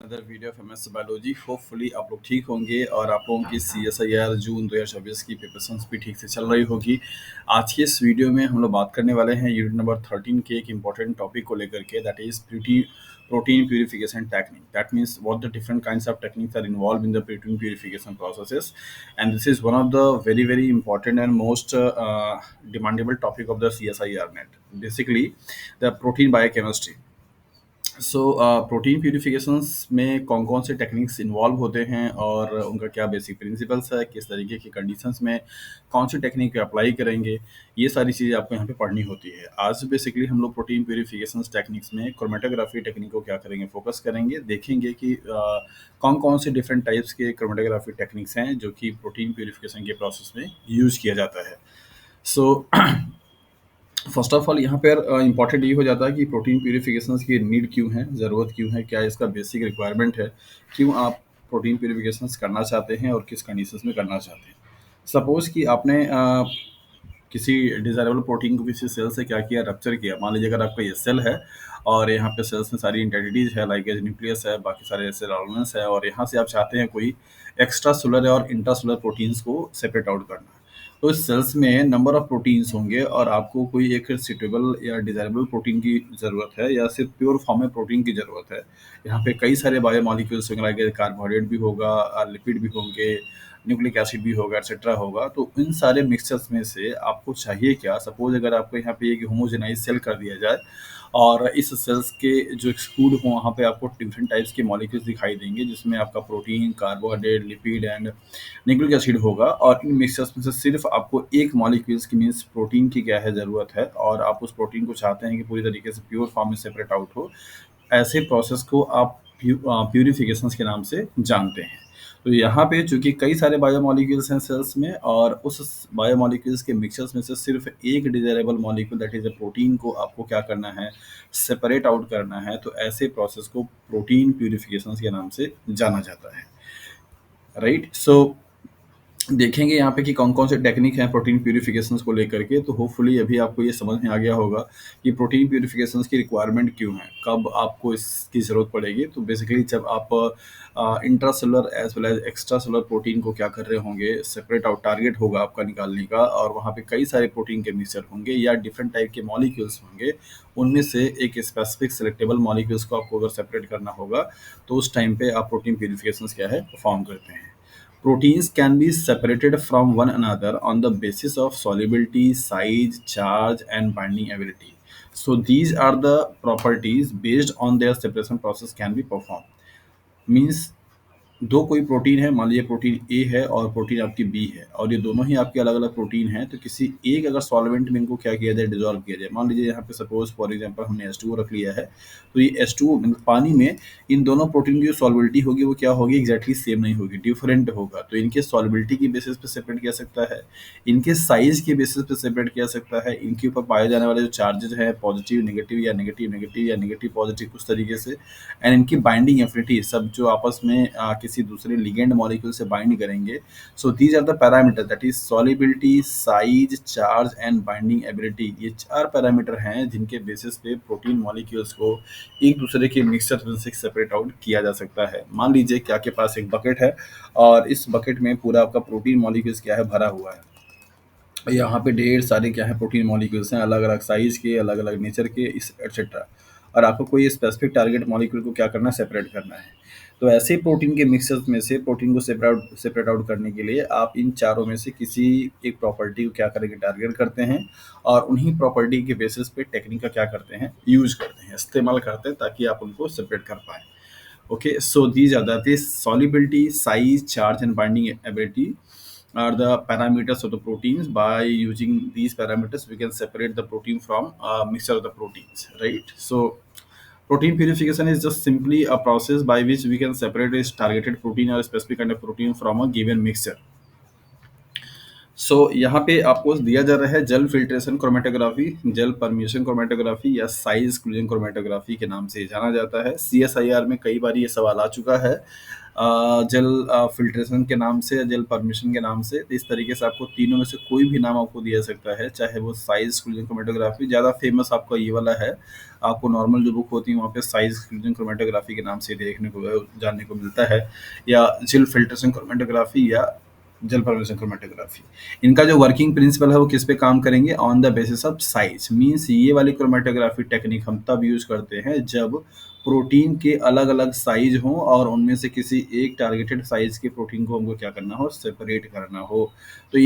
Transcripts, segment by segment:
Other video of MS biology. Hopefully आप लोग ठीक होंगे और आप लोगों की CSIR जून 2024 की प्रिपरेशंस भी ठीक से चल रही होगी। आज के इस वीडियो में हम लोग बात करने वाले हैं यूनिट नंबर 13 के एक इंपॉर्टेंट टॉपिक को लेकर के, that is protein purification technique. That means what the different kinds of techniques are involved in the protein purification processes, and this is one of the very important and most demandable topic of the CSIR net. Basically, the protein biochemistry. So protein purifications में कौन कौन से techniques involve होते हैं और उनका क्या basic principles है, किस तरीके की कंडीशंस में कौन सी टेक्निक अप्लाई करेंगे, ये सारी चीज़ें आपको यहाँ पे पढ़नी होती है। आज बेसिकली हम लोग प्रोटीन प्यूरिफिकेशंस टेक्निक्स में क्रोमेटोग्राफी टेक्निक को क्या करेंगे, फोकस करेंगे, देखेंगे कि कौन कौन से डिफरेंट टाइप्स के क्रोमेटोग्राफी टेक्निक्स हैं जो कि प्रोटीन प्यूरिफिकेशन के प्रोसेस में यूज किया जाता है। सो फर्स्ट ऑफ ऑल यहाँ पर इम्पॉर्टेंट ये हो जाता है कि प्रोटीन प्यूरिफिकेशन की नीड क्यों है, ज़रूरत क्यों है, क्या इसका बेसिक रिक्वायरमेंट है, क्यों आप प्रोटीन प्यूरिफिकेशन करना चाहते हैं और किस कंडीशंस में करना चाहते हैं। सपोज़ कि आपने किसी डिज़ायरेबल प्रोटीन को किसी सेल से क्या किया, रप्चर किया। मान लीजिए अगर आपका ये सेल है और यहाँ पे सेल्स में सारी इंटेंटिटीज़ है, लाइक एज न्यूक्लियस है, बाकी सारे सेल ऑर्गेनल्स है, और यहाँ से आप चाहते हैं कोई एक्स्ट्रा सोलर और इंट्रासोलर प्रोटीन्स को सेपरेट आउट करना। तो इस सेल्स में नंबर ऑफ प्रोटीन्स होंगे और आपको कोई एक सूटेबल या डिज़ायरेबल प्रोटीन की ज़रूरत है या सिर्फ प्योर फॉर्म में प्रोटीन की ज़रूरत है। यहाँ पे कई सारे बायोमॉलिक्यूल्स होंगे, लाइक कार्बोहाइड्रेट भी होगा, लिपिड भी होंगे, न्यूक्लिक एसिड भी होगा, एक्सेट्रा होगा। तो इन सारे मिक्सचर्स में से आपको चाहिए क्या। सपोज अगर आपको यहाँ पे एक होमोजेनाइज सेल कर दिया जाए और इस सेल्स के जो एक्सक्लूड हो वहाँ पे आपको डिफरेंट टाइप्स के मॉलिक्यूल्स दिखाई देंगे, जिसमें आपका protein, carbohydrate, lipid and nucleic acid होगा, और इन मिक्सचर्स में से सिर्फ आपको एक मॉलिक्यूल्स की मीन्स प्रोटीन की क्या है ज़रूरत है, और आप उस प्रोटीन को चाहते हैं कि पूरी तरीके से प्योर फॉर्म में सेपरेट आउट हो। ऐसे प्रोसेस को आप प्यूरिफिकेशन के नाम से जानते हैं। तो यहाँ पे चूंकि कई सारे बायोमॉलिक्यूल्स हैं सेल्स में, और उस बायोमॉलिक्यूल्स के मिक्सचर्स में से सिर्फ एक desirable molecule that is a protein को आपको क्या करना है, सेपरेट आउट करना है। तो ऐसे प्रोसेस को प्रोटीन प्यूरिफिकेशन के नाम से जाना जाता है, राइट। सो देखेंगे यहाँ पे कि कौन कौन से टेक्निक हैं प्रोटीन प्यूरिफिकेशंस को लेकर के। तो होपफुली अभी आपको ये समझ में आ गया होगा कि प्रोटीन प्यूरिफिकेशंस की रिक्वायरमेंट क्यों है, कब आपको इसकी ज़रूरत पड़ेगी। तो बेसिकली जब आप intracellular as well as extra cellular protein को क्या कर रहे होंगे, सेपरेट आउट, टारगेट होगा आपका निकालने का, और वहाँ पे कई सारे प्रोटीन के मिक्सचर होंगे या डिफरेंट टाइप के मॉलिक्यूल्स होंगे, उनमें से एक स्पेसिफिक सेलेक्टेबल मॉलिक्यूल्स को आपको अगर सेपरेट करना होगा, तो उस टाइम पे आप प्रोटीन प्यूरिफिकेशंस क्या है परफॉर्म करते हैं। Proteins can be separated from one another on the basis of solubility, size, charge, and binding ability. So these are the properties based on their separation process can be performed. Means दो कोई protein है, मान लीजिए protein A है और protein आपकी B है, और ये दोनों ही आपके अलग अलग प्रोटीन हैं। तो किसी एक अगर सॉल्वेंट में इनको क्या किया जाए, डिजोल्व किया जाए। मान लीजिए यहाँ पे सपोज फॉर एग्जांपल हमने H2O रख लिया है, तो ये H2O पानी में इन दोनों प्रोटीन की जो सॉल्बिलिटी होगी वो क्या होगी, एग्जैक्टली सेम नहीं होगी, डिफरेंट होगा। तो इनके सॉल्बिलिटी की बेसिस पे सेपरेट किया सकता है, इनके साइज के बेसिस पे सेपरेट किया सकता है, इनके ऊपर पाए जाने वाले जो चार्जेस हैं, पॉजिटिव नेगेटिव या नेगेटिव नेगेटिव या नेगेटिव पॉजिटिव, कुछ तरीके से, एंड इनकी बाइंडिंग एफिनिटी, सब जो आपस में किसी दूसरे लिगेंड मॉलिक्यूल से बाइंड करेंगे। So these are the parameter, that is solubility, size, charge and binding ability. ये चार पैरामीटर हैं जिनके बेसिस पे प्रोटीन मॉलिक्यूल्स को एक दूसरे के मिक्सचर में से सेपरेट आउट किया जा सकता है। मान लीजिए कि आपके पास एक बकेट है और इस बकेट में पूरा आपका प्रोटीन मॉलिक्यूल्स क्या है, भरा हुआ है। यहाँ पे ढेर सारे क्या है प्रोटीन मॉलिक्यूल्स हैं, अलग अलग साइज के, अलग अलग नेचर के, इस एटसेट्रा, और आपको कोई स्पेसिफिक टारगेट मॉलिक्यूल को क्या करना है, सेपरेट करना है। तो ऐसे प्रोटीन के मिक्सचर्स में से प्रोटीन को सेपरेट आउट करने के लिए आप इन चारों में से किसी एक प्रॉपर्टी को क्या करेंगे, टारगेट करते हैं, और उन्हीं प्रॉपर्टी के बेसिस पे टेक्निक का क्या करते हैं, यूज करते हैं, इस्तेमाल करते हैं, ताकि आप उनको सेपरेट कर पाएँ। Okay, so these are that is solubility, size, charge, and binding ability are the parameters of the proteins. By using these parameters, we can separate the protein from a mixture of the proteins, right? So protein purification is just simply a process by which we can separate a targeted protein or a specific kind of protein from a given mixture. यहाँ पे आपको दिया जा रहा है gel filtration chromatography, gel permeation chromatography या size exclusion chromatography के नाम से जाना जाता है। सीएसआईआर में कई बार ये सवाल आ चुका है जेल फिल्ट्रेशन के नाम से या जेल परम्यूशन के नाम से। तो इस तरीके से आपको तीनों में से कोई भी नाम आपको दिया सकता है, चाहे वो साइज एक्सक्लूजन क्रोमेटोग्राफी। ज़्यादा फेमस आपका ये वाला है, आपको नॉर्मल जो बुक होती है वहाँ पे साइज एक्सक्लूजन क्रोमेटोग्राफी के नाम से देखने को जानने को मिलता है, या जेल फिल्ट्रेशन क्रोमेटोग्राफी या जेल परम्यूशन क्रोमेटोग्राफी। इनका जो वर्किंग प्रिंसिपल है वो किस पे काम करेंगे, on the basis of size. Means ये वाली क्रोमेटोग्राफी टेक्निक हम तब यूज करते हैं जब प्रोटीन के अलग अलग साइज हों और उनमें से किसी एक टारगेटेड साइज के प्रोटीन को हमको क्या करना हो, सेपरेट करना हो। तो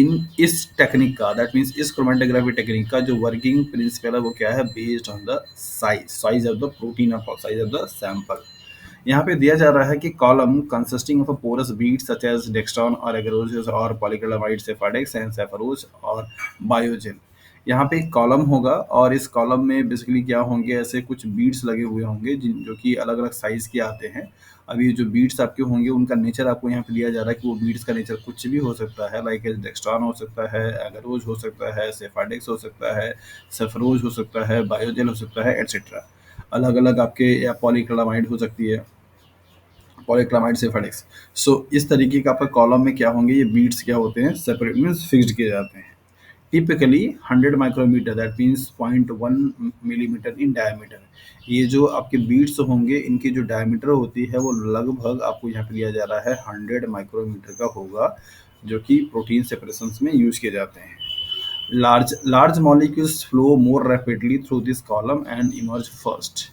इस टेक्निक का, दैट मीन्स इस क्रोमेटोग्राफी टेक्निक का जो वर्किंग प्रिंसिपल है वो क्या है, based on the size of the protein और साइज ऑफ द सैंपल। यहाँ पे दिया जा रहा है कि column consisting of a porous bead such as dextran और एगरोज और पॉलीक्लोराइड सेफाडेक्स एंड सेफरोज और बायोजेल। यहाँ पे एक कॉलम होगा और इस कॉलम में बेसिकली क्या होंगे, ऐसे कुछ बीड्स लगे हुए होंगे जिन जो कि अलग अलग साइज के आते हैं। अब ये जो बीड्स आपके होंगे उनका नेचर आपको यहाँ पे दिया जा रहा है कि वो बीड्स का नेचर कुछ भी हो सकता है, लाइक डेक्स्ट्रॉन हो सकता है, एगरोज हो सकता है, सेफाडेक्स हो सकता है, सेफरोज हो सकता है, बायोजेल हो सकता है, एटसेट्रा। अलग अलग आपके, या पॉलीक्लोरामाइड हो सकती है, पॉलीक्लामाइड सेफाडेक्स। इस तरीके का आपका कॉलम में क्या होंगे, ये बीट्स क्या होते हैं, सेपरेट मीन्स फिक्स्ड किए जाते हैं। Typically 100 micrometre, that means 0.1 millimetre in diameter. ये जो आपके बीट्स होंगे इनकी जो डायमीटर होती है वो लगभग आपको यहाँ पे दिया जा रहा है 100 माइक्रोमीटर का होगा, जो कि प्रोटीन सेपरेशन में यूज किए जाते हैं। Large molecules flow more rapidly through this column and emerge first.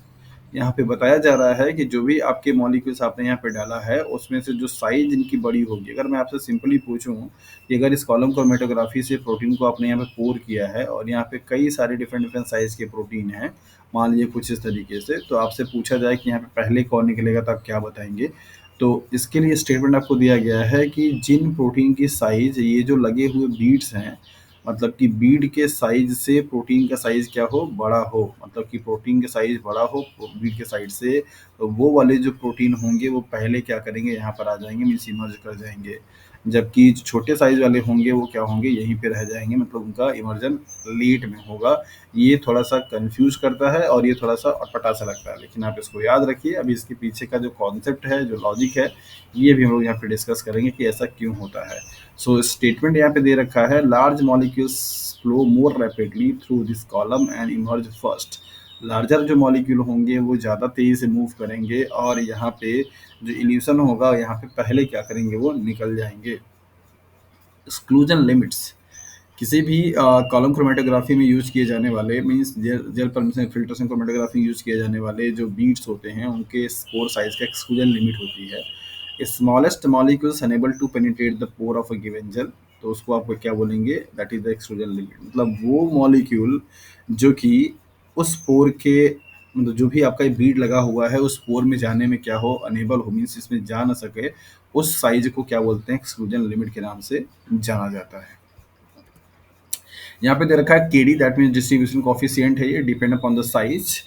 यहाँ पे बताया जा रहा है कि जो भी आपके मॉलिक्यूल्स आपने यहाँ पे डाला है उसमें से जो साइज इनकी बड़ी होगी। अगर मैं आपसे सिंपली पूछूं कि अगर इस कॉलम क्रोमेटोग्राफी से प्रोटीन को आपने यहाँ पे पोर किया है और यहाँ पे कई सारे डिफरेंट डिफरेंट साइज के प्रोटीन हैं, मान लीजिए कुछ इस तरीके से, तो आपसे पूछा जाए कि यहाँ पे पहले कौन निकलेगा तो आप क्या बताएंगे। तो इसके लिए स्टेटमेंट आपको दिया गया है कि जिन प्रोटीन की साइज, ये जो लगे हुए बीड्स हैं, मतलब कि बीड के साइज से प्रोटीन का साइज क्या हो, बड़ा हो, मतलब कि प्रोटीन के साइज बड़ा हो बीड के साइड से, तो वो वाले जो प्रोटीन होंगे वो पहले क्या करेंगे, यहाँ पर आ जाएंगे, मीन्स इमर्ज कर जाएंगे। जबकि जो छोटे साइज वाले होंगे वो क्या होंगे, यहीं पे रह जाएंगे, मतलब उनका इमर्जन लेट में होगा। ये थोड़ा सा कंफ्यूज करता है और ये थोड़ा सा अटपटा सा लगता है, लेकिन आप इसको याद रखिए। अभी इसके पीछे का जो कॉन्सेप्ट है, जो लॉजिक है, ये भी हम लोग यहाँ पे डिस्कस करेंगे कि ऐसा क्यों होता है। स्टेटमेंट यहाँ पे दे रखा है, large molecules flow more rapidly through this column and emerge first. Larger जो मॉलिक्यूल होंगे वो ज़्यादा तेज़ी से मूव करेंगे और यहाँ पे जो इल्यूशन होगा यहाँ पे पहले क्या करेंगे, वो निकल जाएंगे। एक्सक्लूजन लिमिट्स, किसी भी कॉलम क्रोमेटोग्राफी में यूज किए जाने वाले, means gel permeation filtration chromatography use किए जाने वाले जो बीड्स होते हैं उनके स्पोर साइज का एक्सक्लूजन लिमिट होती है। Smallest molecules unable to penetrate the pore of a given gel, तो उसको आपको क्या बोलेंगे, that is the exclusion limit. मतलब वो मॉलिक्यूल जो कि उस पोर के, मतलब जो भी आपका बीड लगा हुआ है उस पोर में जाने में क्या हो, अनेबल हो, मीन्स इसमें जा ना सके, उस साइज को क्या बोलते हैं, एक्सक्लूजन लिमिट के नाम से जाना जाता है। यहाँ पे दे रखा है KD, that means distribution coefficient है, ये depend upon the size.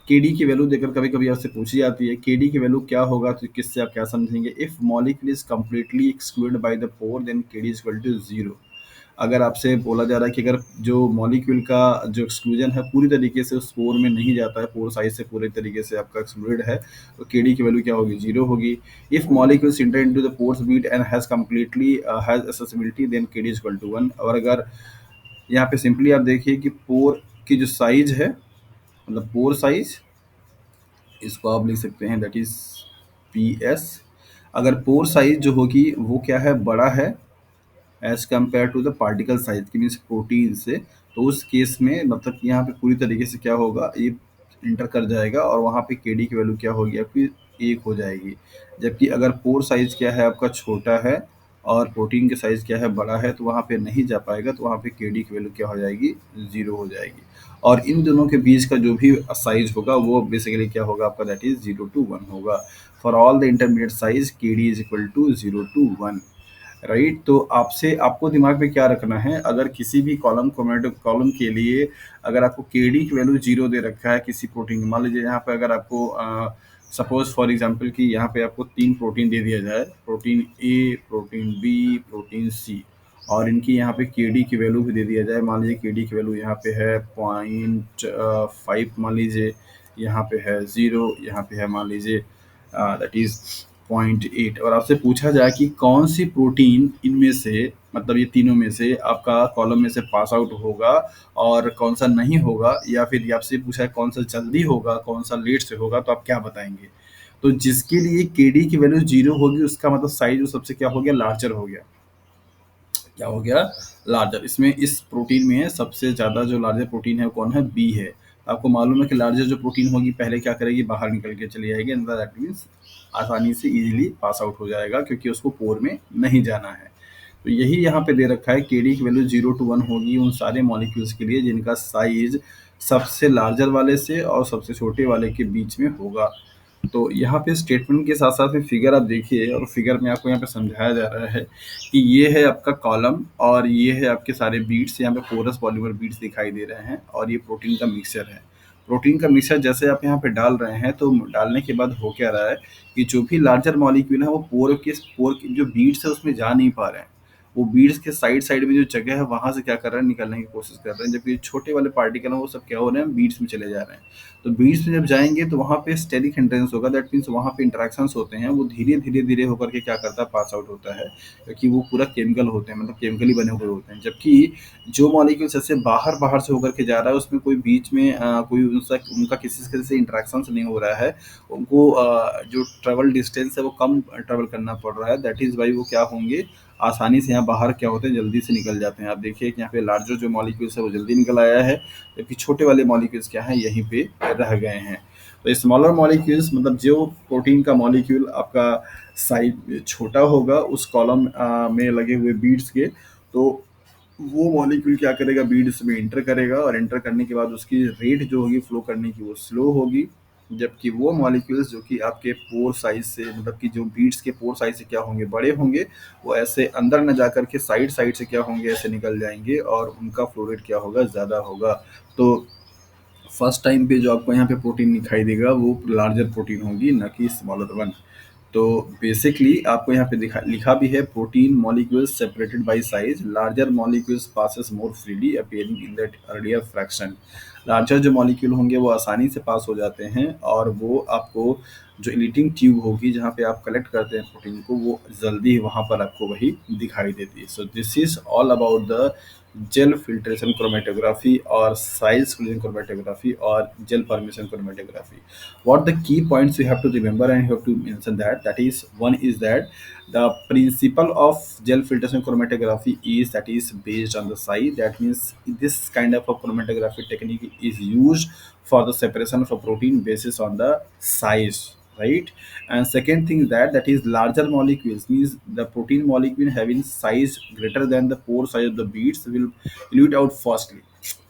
KD की वैल्यू देकर कभी कभी आपसे पूछी जाती है, केडी की वैल्यू क्या होगा, तो किससे आप क्या समझेंगे, if molecule is completely excluded by the pore then KD is equal to 0। अगर आपसे बोला जा रहा है कि अगर जो मॉलिक्यूल का जो एक्सक्लूजन है पूरी तरीके से उस पोर में नहीं जाता है, पोर साइज से पूरे तरीके से आपका एक्सक्लूडेड है, तो केडी की वैल्यू क्या होगी, 0 होगी। If molecules enter into the pores bead and has completely has accessibility then KD is equal to 1। और अगर यहाँ पे सिंपली आप देखिए कि पोर की जो साइज है, मतलब पोर साइज, इसको आप लिख सकते हैं दैट इज पी एस। अगर पोर साइज जो होगी वो क्या है, बड़ा है as compare to the particle size की, मीन्स प्रोटीन से, तो उस केस में मतलब कि यहाँ पे पूरी तरीके से क्या होगा, ये इंटर कर जाएगा और वहाँ पे केडी की वैल्यू क्या होगी आपकी, 1 हो जाएगी। जबकि अगर पोर साइज क्या है आपका, छोटा है, और प्रोटीन के साइज क्या है, बड़ा है, तो वहाँ पे नहीं जा पाएगा, तो वहाँ पे केडी की वैल्यू क्या हो जाएगी, 0 हो जाएगी। और इन दोनों के बीच का जो भी साइज होगा वो बेसिकली क्या होगा आपका, दैट इज 0 to 1 होगा। For all the intermediate size KD is equal to 0 to 1। Right, तो आपसे आपको दिमाग में क्या रखना है, अगर किसी भी कॉलम के लिए अगर आपको केडी की वैल्यू 0 दे रखा है किसी प्रोटीन, मान लीजिए यहाँ पे अगर आपको सपोज फॉर एग्जांपल कि यहाँ पे आपको 3 प्रोटीन दे दिया जाए, protein A, protein B, protein C, और इनकी यहाँ पे केडी की वैल्यू भी दे दिया जाए। मान लीजिए केडी की वैल्यू यहाँ पे है 0.5, मान लीजिए यहाँ पे है 0, यहाँ पे है मान लीजिए दैट इज़ 0.8। और आपसे पूछा जाए कि कौन सी प्रोटीन इनमें से, मतलब ये तीनों में से आपका कॉलम में से पास आउट होगा और कौन सा नहीं होगा, या फिर ये आपसे पूछा है कौन सा जल्दी होगा कौन सा लेट से होगा, तो आप क्या बताएंगे? तो जिसके लिए केडी की वैल्यू 0 होगी उसका मतलब साइज वो सबसे क्या हो गया, लार्जर हो गया। क्या हो गया, लार्जर। इसमें इस प्रोटीन में सबसे ज़्यादा जो लार्जर प्रोटीन है वो कौन है, बी है। आपको मालूम है कि लार्जर जो प्रोटीन होगी पहले क्या करेगी, बाहर निकल के चली जाएगी अंदर, दैट मीन्स आसानी से इजीली पास आउट हो जाएगा क्योंकि उसको पोर में नहीं जाना है। तो यही यहाँ पे दे रखा है, केडी की वैल्यू 0 to 1 होगी उन सारे मॉलिक्यूल्स के लिए जिनका साइज सबसे लार्जर वाले से और सबसे छोटे वाले के बीच में होगा। तो यहाँ पे स्टेटमेंट के साथ साथ में फिगर आप देखिए, और फिगर में आपको यहाँ पे समझाया जा रहा है कि ये है आपका कॉलम और ये है आपके सारे बीट्स, यहाँ पे पोरस पॉलीमर बीट्स दिखाई दे रहे हैं, और ये प्रोटीन का मिक्सचर है। प्रोटीन का मिक्सचर जैसे आप यहाँ पे डाल रहे हैं तो डालने के बाद हो क्या रहा है कि जो भी लार्जर मॉलिक्यूल है वो पोर के जो बीट्स है उसमें जा नहीं पा रहे हैं। वो बीड्स के साइड साइड में जो जगह है वहां से क्या कर रहे हैं, निकलने की कोशिश कर रहे हैं, जबकि छोटे वाले पार्टिकल हैं वो सब क्या हो रहे हैं, बीड्स में चले जा रहे हैं। तो बीड्स में जब जाएंगे तो वहाँ पे स्टेरिक हिंड्रेंस होगा, दैट मीन्स वहाँ पे इंटरेक्शंस होते हैं, वो धीरे धीरे धीरे होकर के क्या करता है, पास आउट होता है, क्योंकि वो पूरा केमिकल होते हैं, मतलब केमिकली बने हुए होते हैं। जबकि जो मॉलिक्यूल जैसे बाहर बाहर से होकर के जा रहा है उसमें कोई बीच में कोई उनका किसी से इंटरेक्शन नहीं हो रहा है, उनको जो ट्रेवल डिस्टेंस है वो कम ट्रेवल करना पड़ रहा है, दैट इज वाई वो क्या होंगे, आसानी से यहाँ बाहर क्या होते हैं, जल्दी से निकल जाते हैं। आप देखिए कि यहाँ पे लार्जर जो मॉलिक्यूल्स है वो जल्दी निकल आया है, जबकि छोटे वाले मॉलिक्यूल्स क्या हैं, यहीं पे रह गए हैं। तो स्मॉलर मॉलिक्यूल्स मतलब जो प्रोटीन का मॉलिक्यूल आपका साइज छोटा होगा उस कॉलम में लगे हुए बीड्स के, तो वो मॉलिक्यूल क्या करेगा, बीड्स में इंटर करेगा, और इंटर करने के बाद उसकी रेट जो होगी फ्लो करने की वो स्लो होगी। जबकि वो मॉलिक्यूल्स जो कि आपके पोर साइज से, मतलब कि जो बीड्स के पोर साइज से क्या होंगे, बड़े होंगे, वो ऐसे अंदर न जा करके साइड साइड से क्या होंगे, ऐसे निकल जाएंगे और उनका फ्लो रेट क्या होगा, ज़्यादा होगा। तो फर्स्ट टाइम पे जो आपको यहाँ पे प्रोटीन दिखाई देगा वो लार्जर प्रोटीन होगी, न कि स्मॉलर वन। तो बेसिकली आपको यहाँ पे लिखा भी है, protein molecules separated by size, larger molecules passes more freely appearing in that earlier fraction. Larger जो मॉलिक्यूल होंगे वो आसानी से पास हो जाते हैं, और वो आपको जो इलीटिंग ट्यूब होगी जहाँ पे आप कलेक्ट करते हैं प्रोटीन को, वो जल्दी वहाँ पर आपको वही दिखाई देती है। So this is all about the gel filtration chromatography और साइज स्क्रीनिंग क्रोमेटोग्राफी और gel permeation chromatography. What the key points you have to remember and you have to mention that is, one is that the principle of gel filtration chromatography is that is based on the size. That means this kind of a chromatography technique is used for the separation of a protein basis on the size, right? And second thing is that is larger molecules means the protein molecule having size greater than the pore size of the beads will elute out firstly,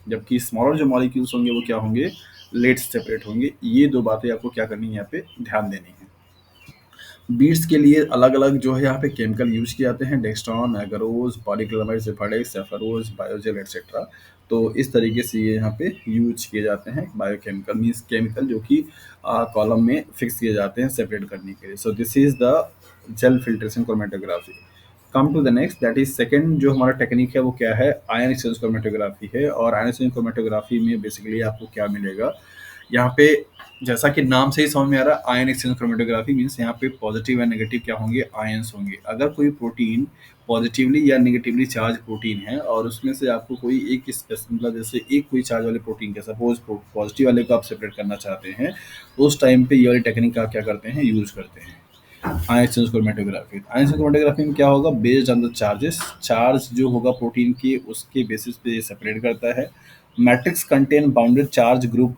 जबकि smaller जो molecules होंगे वो क्या होंगे, late separate होंगे। ये दो बातें आपको क्या करनी है, यहाँ पे ध्यान देनी है। बीट्स के लिए अलग अलग जो है यहाँ पे केमिकल यूज किए जाते हैं, dextran, agarose, polychloride, Sephadex, Sepharose, biogel etcetera. तो इस तरीके से ये यहाँ पे यूज किए जाते हैं बायोकेमिकल मीन्स केमिकल जो कि कॉलम में फिक्स किए जाते हैं सेपरेट करने के लिए। So this is the gel filtration chromatography. Come to the next, that is second जो हमारा टेक्निक है वो क्या है, आयन एक्सचेंज क्रोमेटोग्राफी है। और आयन एक्सचेंज क्रोमेटोग्राफी में बेसिकली आपको क्या मिलेगा, यहाँ पे जैसा कि नाम से ही समझ में आ रहा है, आयन एक्सचेंज क्रोमेटोग्राफी मीन्स यहाँ पे पॉजिटिव एंड नेगेटिव क्या होंगे, आयंस होंगे। अगर कोई प्रोटीन पॉजिटिवली या नेगेटिवली चार्ज प्रोटीन है और उसमें से आपको कोई एक मतलब जैसे एक कोई चार्ज वाले प्रोटीन का सपोज पॉजिटिव वाले को आप सेपरेट करना चाहते हैं, तो उस टाइम पे ये वाली टेक्निक आप क्या करते हैं, यूज करते हैं, ion exchange chromatography. Ion exchange chromatography में क्या होगा, based on the charges, charge जो होगा प्रोटीन के उसके बेसिस पे ये सेपरेट करता है। Matrix contain bounded charge group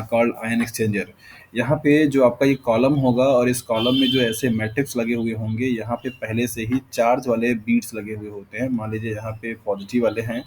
called ion exchanger. यहाँ पे जो आपका ये कॉलम होगा और इस कॉलम में जो ऐसे मैट्रिक्स लगे हुए होंगे, यहाँ पे पहले से ही चार्ज वाले बीट्स लगे हुए होते हैं। मान लीजिए यहाँ पे पॉजिटिव वाले हैं,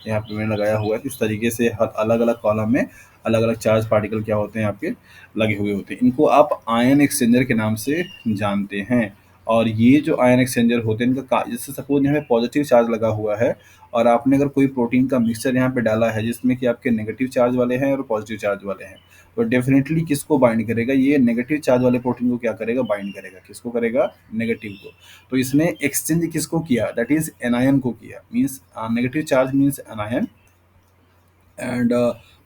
यहाँ पे मैंने लगाया हुआ है। इस तरीके से हर अलग अलग कॉलम में अलग अलग चार्ज पार्टिकल क्या होते हैं, आपके लगे हुए होते हैं। इनको आप आयन एक्सचेंजर के नाम से जानते हैं। और ये जो आयन एक्सचेंजर होते हैं इनका जैसे सपोज यहाँ पे पॉजिटिव चार्ज लगा हुआ है और आपने अगर कोई प्रोटीन का मिक्सचर यहाँ पे डाला है जिसमें कि आपके नेगेटिव चार्ज वाले हैं और पॉजिटिव चार्ज वाले हैं, तो डेफिनेटली किसको बाइंड करेगा, ये नेगेटिव चार्ज वाले प्रोटीन को क्या करेगा, बाइंड करेगा। किसको करेगा, नेगेटिव को। तो इसने एक्सचेंज किसको किया, दैट इज एनायन को किया। Means negative charge means anion and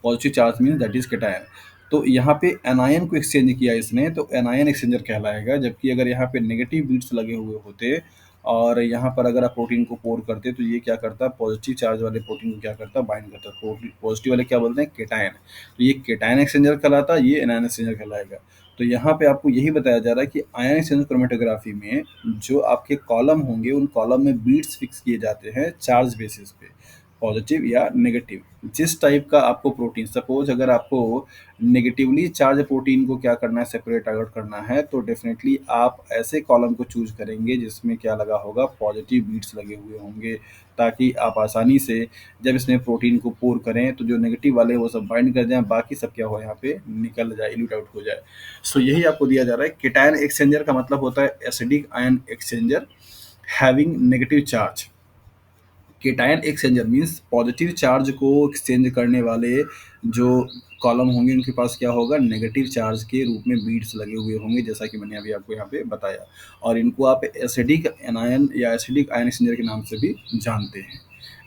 positive charge means that is cation. तो यहाँ पे एनायन को एक्सचेंज किया इसने, तो एनायन एक्सचेंजर कहलाएगा। जबकि अगर यहाँ पे नेगेटिव बीट्स लगे हुए होते और यहाँ पर अगर आप प्रोटीन को पोर करते तो ये क्या करता, पॉजिटिव चार्ज वाले प्रोटीन को क्या करता, बाइंड करता। पॉजिटिव वाले क्या बोलते हैं, केटायन। तो ये केटायन एक्सचेंजर कहलाता, ये एनायन एक्सचेंजर कहलाएगा। तो यहाँ पे आपको यही बताया जा रहा है कि आयन एक्सचेंज क्रोमेटोग्राफी में जो आपके कॉलम होंगे उन कॉलम में बीट्स फिक्स किए जाते हैं चार्ज बेसिस पे, पॉजिटिव या नेगेटिव। जिस टाइप का आपको प्रोटीन, सपोज अगर आपको नेगेटिवली चार्ज प्रोटीन को क्या करना है, सेपरेट आउट करना है, तो डेफिनेटली आप ऐसे कॉलम को चूज करेंगे जिसमें क्या लगा होगा, पॉजिटिव बीट्स लगे हुए होंगे, ताकि आप आसानी से जब इसमें प्रोटीन को पोर करें तो जो नेगेटिव वाले वो सब बाइंड कर जाए, बाकी सब क्या हो यहाँ पे निकल जाए, इल्यूट आउट हो जाए। सो यही आपको दिया जा रहा है। केटायन एक्सचेंजर का मतलब होता है acidic ion exchanger having negative charge. Cation exchanger means positive charge को एक्सचेंज करने वाले जो कॉलम होंगे उनके पास क्या होगा, नेगेटिव चार्ज के रूप में बीड्स लगे हुए होंगे, जैसा कि मैंने अभी आपको यहाँ पे बताया। और इनको आप एसिडिक एनायन या एसिडिक आयन एक्सचेंजर के नाम से भी जानते हैं,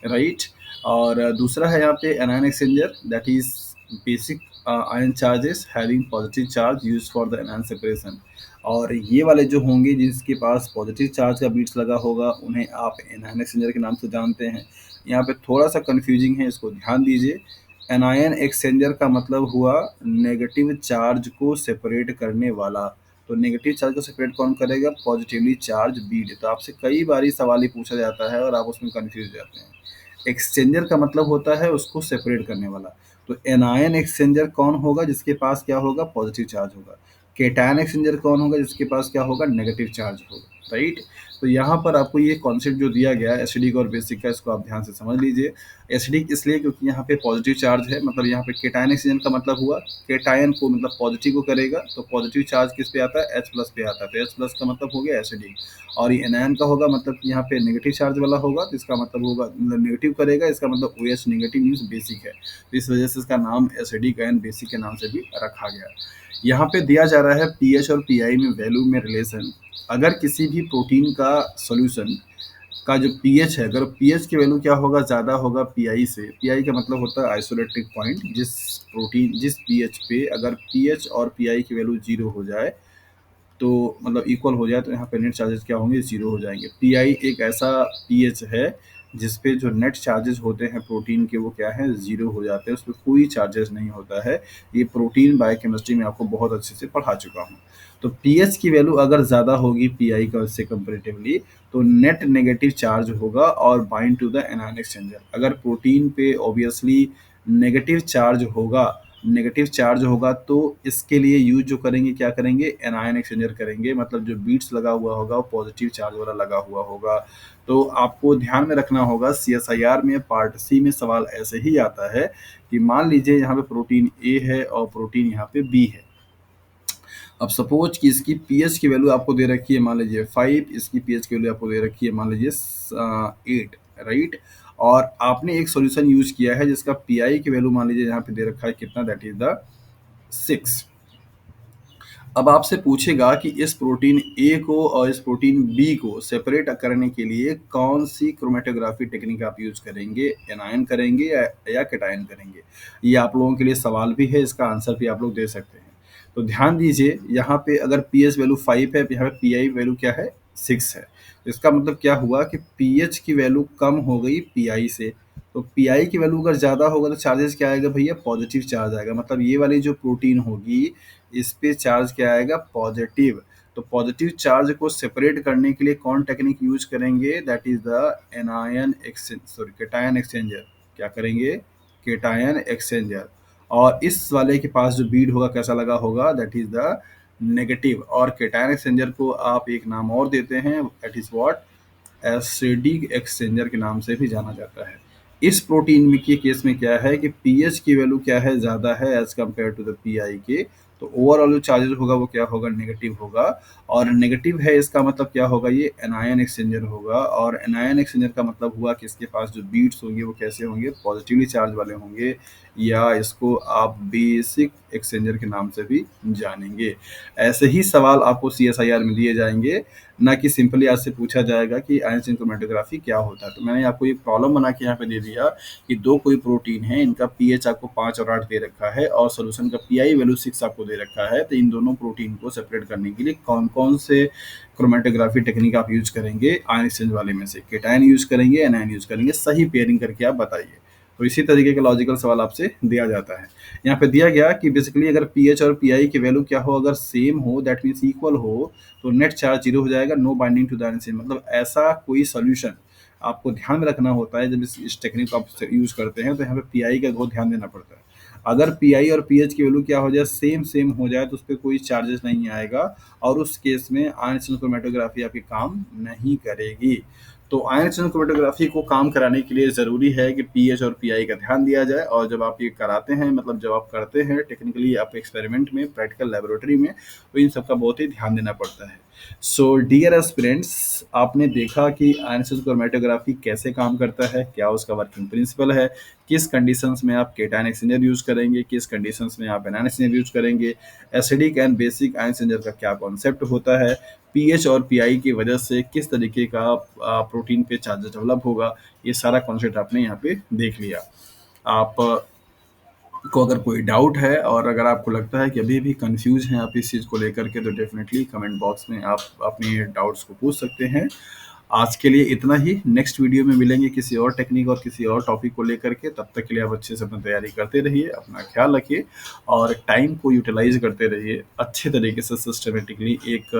राइट। और दूसरा है यहाँ पे anion exchanger, that is basic ion charges having positive charge use for the anion separation. और ये वाले जो होंगे जिसके पास पॉजिटिव चार्ज का बीट्स लगा होगा उन्हें आप एनायन एक्सचेंजर के नाम से जानते हैं। यहाँ पे थोड़ा सा कंफ्यूजिंग है, इसको ध्यान दीजिए। एनायन एक्सचेंजर का मतलब हुआ नेगेटिव चार्ज को सेपरेट करने वाला। तो नेगेटिव चार्ज को सेपरेट कौन करेगा, पॉजिटिवली चार्ज बीड। तो आपसे कई बार सवाल ही पूछा जाता है और आप उसमें कंफ्यूज हो जाते हैं। एक्सचेंजर का मतलब होता है उसको सेपरेट करने वाला। तो एनायन एक्सचेंजर कौन होगा, जिसके पास क्या होगा, पॉजिटिव चार्ज होगा। केटायन एक्सचेंजर कौन होगा, जिसके पास क्या होगा, नेगेटिव चार्ज होगा, राइट। तो यहाँ पर आपको ये कॉन्सेप्ट जो दिया गया है एसिडिक और बेसिक का, इसको आप ध्यान से समझ लीजिए। एसिडिक इसलिए क्योंकि यहाँ पे पॉजिटिव चार्ज है, मतलब यहाँ पे केटायन एक्सचेंजर का मतलब हुआ केटायन को मतलब पॉजिटिव को करेगा, तो पॉजिटिव चार्ज किस पे आता है, H प्लस पे आता है। तो H प्लस का मतलब हो गया एसिडिक। और ये एनायन का होगा मतलब कि यहाँ पे नेगेटिव चार्ज वाला होगा, तो इसका मतलब होगा नेगेटिव करेगा, इसका मतलब OH नेगेटिव मीन्स बेसिक है। तो इस वजह से इसका नाम एसिडिक एंड बेसिक के नाम से भी रखा गया। यहाँ पे दिया जा रहा है पीएच और पीआई में वैल्यू में रिलेशन। अगर किसी भी प्रोटीन का सॉल्यूशन का जो पीएच है, अगर पीएच की वैल्यू क्या होगा, ज़्यादा होगा पीआई से। पीआई का मतलब होता है आइसोलेटिक पॉइंट। जिस पीएच पे अगर पीएच और पीआई की वैल्यू 0 हो जाए, तो मतलब इक्वल हो जाए, तो यहाँ पे नेट चार्जेस क्या होंगे, 0 हो जाएंगे। पीआई एक ऐसा पीएच है जिस पे जो नेट चार्जेस होते हैं प्रोटीन के वो क्या है, 0 हो जाते हैं, उस पर कोई चार्जेस नहीं होता है। ये प्रोटीन बायोकेमिस्ट्री में आपको बहुत अच्छे से पढ़ा चुका हूँ। तो पीएच की वैल्यू अगर ज़्यादा होगी पीआई का से कंपेरेटिवली, तो नेट नेगेटिव चार्ज होगा और bind to the anion exchanger. अगर प्रोटीन पे ऑब्वियसली नेगेटिव चार्ज होगा तो इसके लिए यूज जो करेंगे, क्या करेंगे, एनायन एक्सचेंजर करेंगे। मतलब जो बीट्स लगा हुआ होगा वो पॉजिटिव चार्ज वाला लगा हुआ होगा। तो आपको ध्यान में रखना होगा, सीएसआईआर में पार्ट सी में सवाल ऐसे ही आता है कि मान लीजिए यहाँ पे प्रोटीन ए है और प्रोटीन यहाँ पे बी है। अब सपोज कि इसकी पीएच की वैल्यू आपको दे रखी है मान लीजिए 5, इसकी पीएच की वैल्यू आपको दे रखी है मान लीजिए 8, राइट। और आपने एक सॉल्यूशन यूज किया है जिसका पीआई की वैल्यू मान लीजिए यहाँ पे दे रखा है कितना, दैट इज द 6। अब आपसे पूछेगा कि इस प्रोटीन ए को और इस प्रोटीन बी को सेपरेट करने के लिए कौन सी क्रोमेटोग्राफी टेक्निक आप यूज करेंगे, एनायन करेंगे या कैटायन करेंगे। ये आप लोगों के लिए सवाल भी है, इसका आंसर भी आप लोग दे सकते हैं। तो ध्यान दीजिए, यहाँ पे अगर पीएच वैल्यू 5 है, यहाँ पे पीआई वैल्यू क्या है, 6 है। इसका मतलब क्या हुआ कि पीएच की वैल्यू कम हो गई पीआई से। तो पीआई की वैल्यू अगर ज़्यादा होगा तो चार्जेस क्या आएगा भैया, पॉजिटिव चार्ज आएगा। मतलब ये वाली जो प्रोटीन होगी इस पे चार्ज क्या आएगा, पॉजिटिव। तो पॉजिटिव चार्ज को सेपरेट करने के लिए कौन टेक्निक यूज करेंगे, that is the cation exchanger. क्या करेंगे, केटायन एक्सचेंजर। और इस वाले के पास जो बीड होगा कैसा लगा होगा, दैट इज द नेगेटिव। और केटायन एक्सचेंजर को आप एक नाम और देते हैं, that is what, acidic exchanger के नाम से भी जाना जाता है। इस प्रोटीन में के केस में क्या है कि पीएच की वैल्यू क्या है, ज़्यादा है as compare to the pI के। तो ओवरऑल जो चार्जेस होगा वो क्या होगा, नेगेटिव होगा। और नेगेटिव है इसका मतलब क्या होगा, ये एनायन एक्सचेंजर होगा। और एनायन एक्सचेंजर का मतलब हुआ कि इसके पास जो बीट्स होंगे वो कैसे होंगे, पॉजिटिवली चार्ज वाले होंगे, या इसको आप बेसिक एक्सचेंजर के नाम से भी जानेंगे। ऐसे ही सवाल आपको CSIR में दिए जाएंगे, ना कि सिंपली आपसे पूछा जाएगा कि आयन चेन क्रोमेटोग्राफी क्या होता है। तो मैंने आपको एक प्रॉब्लम बना के यहाँ पे दे दिया कि दो कोई प्रोटीन है, इनका पीएच आपको 5 और 8 दे रखा है और सोल्यूशन का पीआई वैल्यू 6 आपको दे रखा है। तो इन दोनों प्रोटीन को सेपरेट करने के लिए कौन कौन से क्रोमेटोग्राफी टेक्निक आप यूज करेंगे, आयन एक्सचेंज वाले में से केटायन यूज करेंगे, एनायन यूज करेंगे, सही पेयरिंग करके आप बताइए। तो इसी तरीके का लॉजिकल सवाल आपसे दिया जाता है। यहाँ पे दिया गया कि बेसिकली अगर पीएच और पीआई की वैल्यू क्या हो, अगर सेम हो, दैट मीन्स इक्वल हो, तो नेट चार्ज 0 हो जाएगा, no binding to the ion. मतलब ऐसा कोई सोल्यूशन आपको ध्यान में रखना होता है जब इस टेक्निक को आप यूज करते हैं। तो यहाँ पे पीआई का बहुत ध्यान देना पड़ता है। अगर पीआई और पीएच की वैल्यू क्या हो जाए, सेम सेम हो जाए, तो उस पर कोई चार्जेस नहीं आएगा और उस केस में आयन चैनल क्रोमेटोग्राफी आपकी काम नहीं करेगी। तो आयन चैनल क्रोमेटोग्राफी को काम कराने के लिए ज़रूरी है कि पीएच और पीआई का ध्यान दिया जाए। और जब आप ये कराते हैं, मतलब जब आप करते हैं टेक्निकली आप एक्सपेरिमेंट में, प्रैक्टिकल लेबोरेटरी में, तो इन सब का बहुत ही ध्यान देना पड़ता है। सो डियर एस्पिरेंट्स, आपने देखा कि आयन चैनल क्रोमेटोग्राफी कैसे काम करता है, क्या उसका वर्किंग प्रिंसिपल है, किस कंडीशंस में आप केटायन एक्सचेंजर यूज करेंगे, किस कंडीशंस में आप एनायन एक्सचेंजर यूज करेंगे, acidic and basic ion exchanger का क्या कॉन्सेप्ट होता है, पीएच और पीआई की वजह से किस तरीके का प्रोटीन पे चार्जेस डेवलप होगा। ये सारा कॉन्सेप्ट आपने यहाँ पे देख लिया। आप को अगर कोई डाउट है और अगर आपको लगता है कि अभी भी कंफ्यूज हैं आप इस चीज़ को लेकर के, तो डेफिनेटली कमेंट बॉक्स में आप अपने डाउट्स को पूछ सकते हैं। आज के लिए इतना ही। नेक्स्ट वीडियो में मिलेंगे किसी और टेक्निक और किसी और टॉपिक को लेकर के। तब तक के लिए आप अच्छे से अपनी तैयारी करते रहिए, अपना ख्याल रखिए और टाइम को यूटिलाइज करते रहिए अच्छे तरीके से, सिस्टमेटिकली एक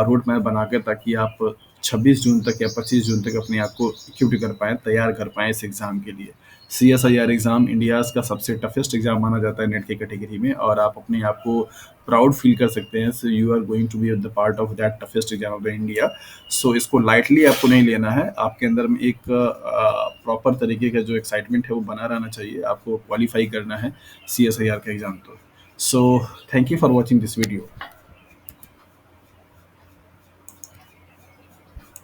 रूट मैप बना के, ताकि आप 26 जून तक या 25 जून तक अपने आप को इक्विप कर पाएँ, तैयार कर पाएँ इस एग्ज़ाम के लिए। CSIR एग्ज़ाम इंडियाज़ का सबसे टफेस्ट एग्ज़ाम माना जाता है नेट की कैटेगरी में, और आप अपने आप को प्राउड फील कर सकते हैं। So you are going to be the part of that toughest exam of the India. So इसको लाइटली आपको नहीं लेना है, आपके अंदर में एक प्रॉपर तरीके का जो एक्साइटमेंट है वो बना रहना चाहिए। आपको क्वालिफाई करना है CSIR का एग्ज़ाम। तो so thank you for watching this video.